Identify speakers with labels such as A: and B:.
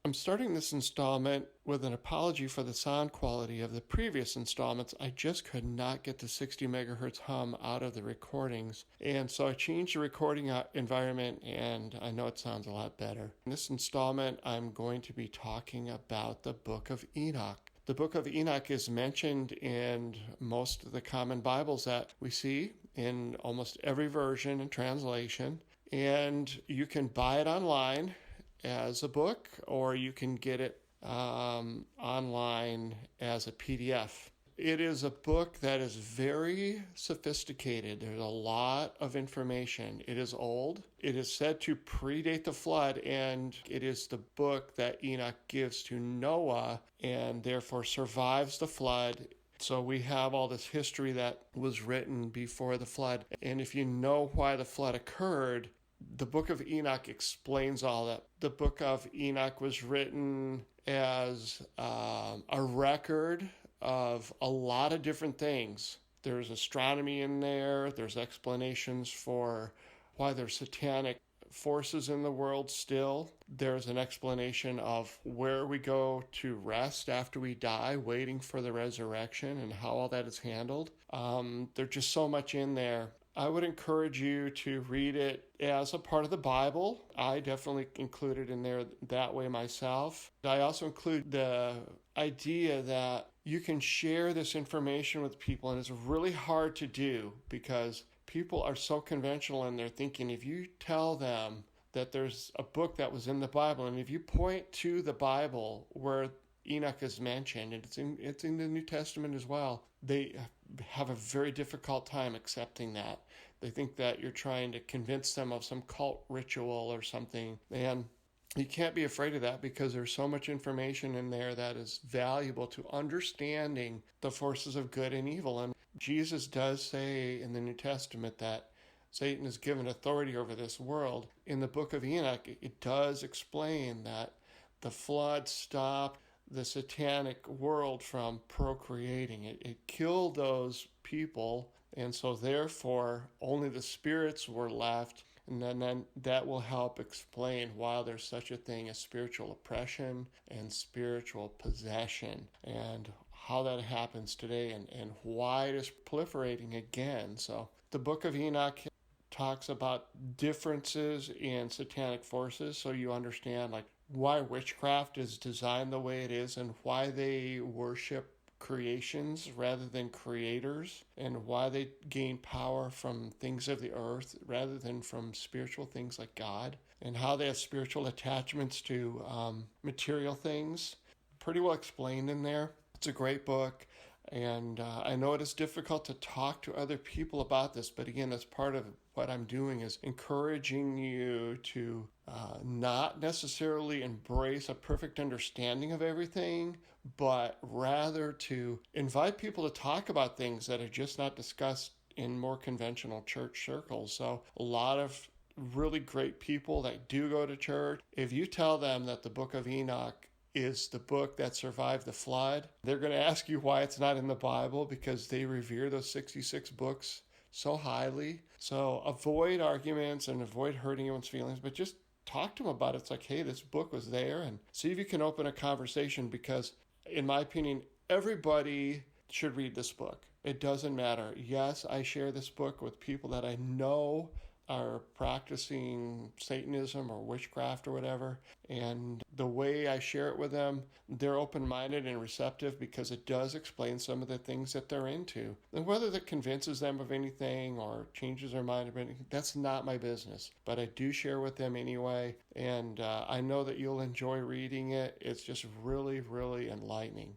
A: I'm starting this installment with an apology for the sound quality of the previous installments. I just could not get the 60 megahertz hum out of the recordings, and so I changed the recording environment, and I know it sounds a lot better. In this installment, I'm going to be talking about the book of Enoch. The book of Enoch is mentioned in most of the common Bibles that we see in almost every version and translation, and you can buy it online as a book, or you can get it online as a PDF. It is a book that is very sophisticated. There's a lot of information. It is old. It is said to predate the flood, and it is the book that Enoch gives to Noah and therefore survives the flood. So we have all this history that was written before the flood. And if you know why the flood occurred, the book of Enoch explains all that. The book of Enoch was written as a record of a lot of different things. There's astronomy in there. There's explanations for why there's satanic forces in the world still. There's an explanation of where we go to rest after we die, waiting for the resurrection, and how all that is handled. There's just so much in there. I would encourage you to read it as a part of the Bible. I definitely include it in there that way myself. I also include the idea that you can share this information with people, and it's really hard to do because people are so conventional in their thinking. If you tell them that there's a book that was in the Bible, and if you point to the Bible where Enoch is mentioned, and it's in the New Testament as well, they have a very difficult time accepting that. They think that you're trying to convince them of some cult ritual or something, and you can't be afraid of that because there's so much information in there that is valuable to understanding the forces of good and evil. And Jesus does say in the New Testament that Satan is given authority over this world. In the book of Enoch, it does explain that the flood stopped the satanic world from procreating. It killed those people, and so therefore only the spirits were left. And then that will help explain why there's such a thing as spiritual oppression and spiritual possession, and how that happens today, and why it is proliferating again. So the book of Enoch talks about differences in satanic forces, so you understand like why witchcraft is designed the way it is, and why they worship creations rather than creators, and why they gain power from things of the earth rather than from spiritual things like God, and how they have spiritual attachments to material things. Pretty well explained in there. It's a great book, and I know it is difficult to talk to other people about this, but again, that's part of what I'm doing, is encouraging you to not necessarily embrace a perfect understanding of everything, but rather to invite people to talk about things that are just not discussed in more conventional church circles. So a lot of really great people that do go to church, if you tell them that the book of Enoch is the book that survived the flood, they're going to ask you why it's not in the Bible, because they revere those 66 books so highly. So avoid arguments and avoid hurting anyone's feelings, but just talk to them about it. It's like, hey, this book was there, and see if you can open a conversation, because in my opinion, everybody should read this book. It doesn't matter. Yes, I share this book with people that I know are practicing Satanism or witchcraft or whatever, and the way I share it with them, they're open-minded and receptive because it does explain some of the things that they're into. And whether that convinces them of anything or changes their mind about anything, that's not my business, but I do share with them anyway, and I know that you'll enjoy reading it. It's just really, really enlightening.